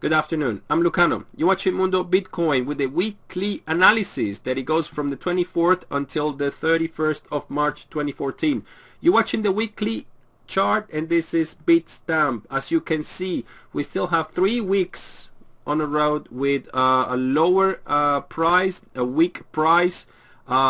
Good afternoon. I'm Lucano. You're watching Mundobitcoin with a weekly analysis that it goes from the 24th until the 31st of March 2014. You're watching the weekly chart and this is Bitstamp. As you can see, we still have 3 weeks on the road with a lower price, a weak price.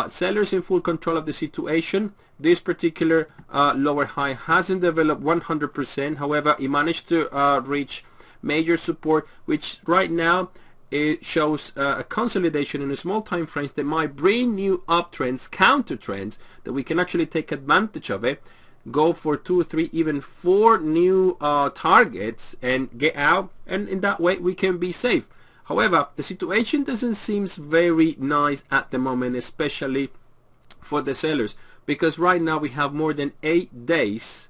Sellers in full control of the situation. This particular lower high hasn't developed 100%. However, it managed to reach major support, which right now it shows a consolidation in a small time frames that might bring new uptrends, counter trends that we can actually take advantage of it, go for 2, 3, even 4 new targets and get out, and in that way we can be safe. However, the situation doesn't seem very nice at the moment, especially for the sellers, because right now we have more than 8 days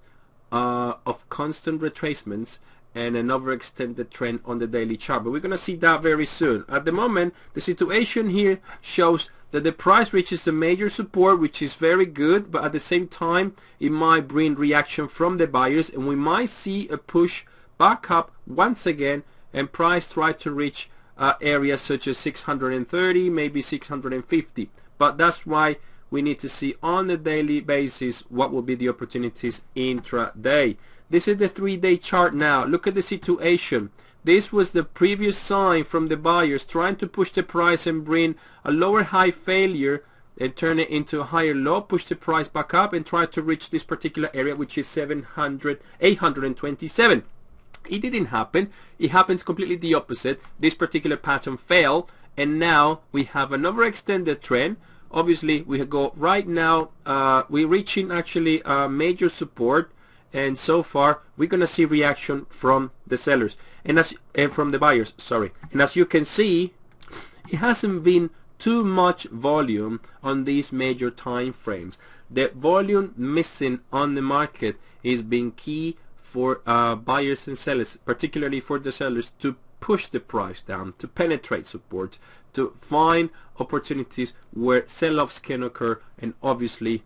of constant retracements and an overextended trend on the daily chart, but we're going to see that very soon. At the moment, the situation here shows that the price reaches a major support, which is very good, but at the same time it might bring reaction from the buyers and we might see a push back up once again and price try to reach areas such as 630, maybe 650. But that's why we need to see on a daily basis what will be the opportunities intraday. This is the 3-day chart now. Look at the situation. This was the previous sign from the buyers trying to push the price and bring a lower high failure and turn it into a higher low, push the price back up and try to reach this particular area, which is 827. It didn't happen. It happens completely the opposite. This particular pattern failed and now we have an overextended trend. Obviously we go right now, we're reaching actually major support, and so far we're gonna see reaction from the sellers and from the buyers, sorry. And as you can see, it hasn't been too much volume on these major time frames. The volume missing on the market is being key for buyers and sellers, particularly for the sellers, to push the price down, to penetrate support, to find opportunities where sell-offs can occur, and obviously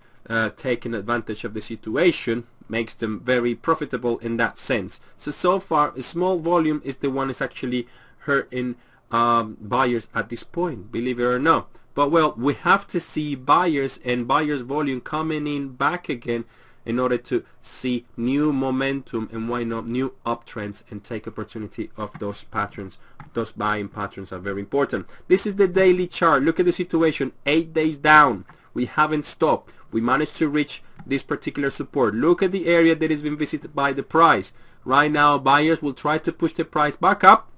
taking advantage of the situation makes them very profitable in that sense. So far a small volume is the one that's actually hurting buyers at this point, believe it or not. But well, we have to see buyers and buyers volume coming in back again in order to see new momentum and why not new uptrends and take opportunity of those patterns. Those buying patterns are very important. This is the daily chart. Look at the situation. 8 days down. We haven't stopped. We managed to reach this particular support. Look at the area that has been visited by the price. Right now buyers will try to push the price back up,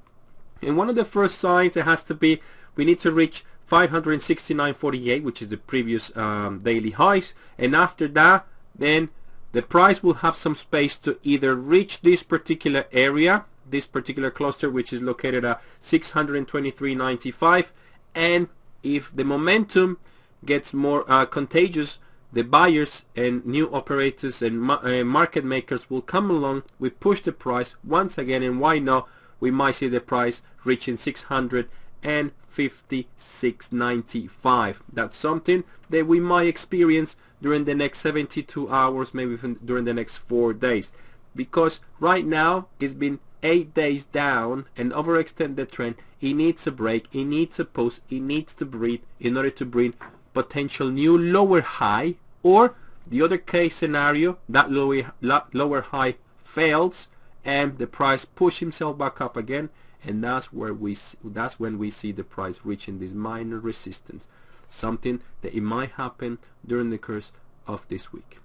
and one of the first signs it has to be, we need to reach 569.48, which is the previous daily highs, and after that then the price will have some space to either reach this particular area, this particular cluster, which is located at 623.95, and if the momentum gets more contagious, the buyers and new operators and market makers will come along. We push the price once again, and why not, we might see the price reaching 656.95. That's something that we might experience during the next 72 hours, maybe even during the next 4 days, because right now it's been 8 days down and overextended trend. It needs a break, it needs a pause, it needs to breathe in order to bring potential new lower high, or the other case scenario, that lower high fails and the price push himself back up again, and that's when we see the price reaching this minor resistance, something that it might happen during the course of this week.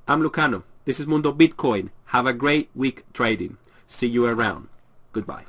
I'm Lucano. This is Mundobitcoin. Have a great week trading. See you around. Goodbye.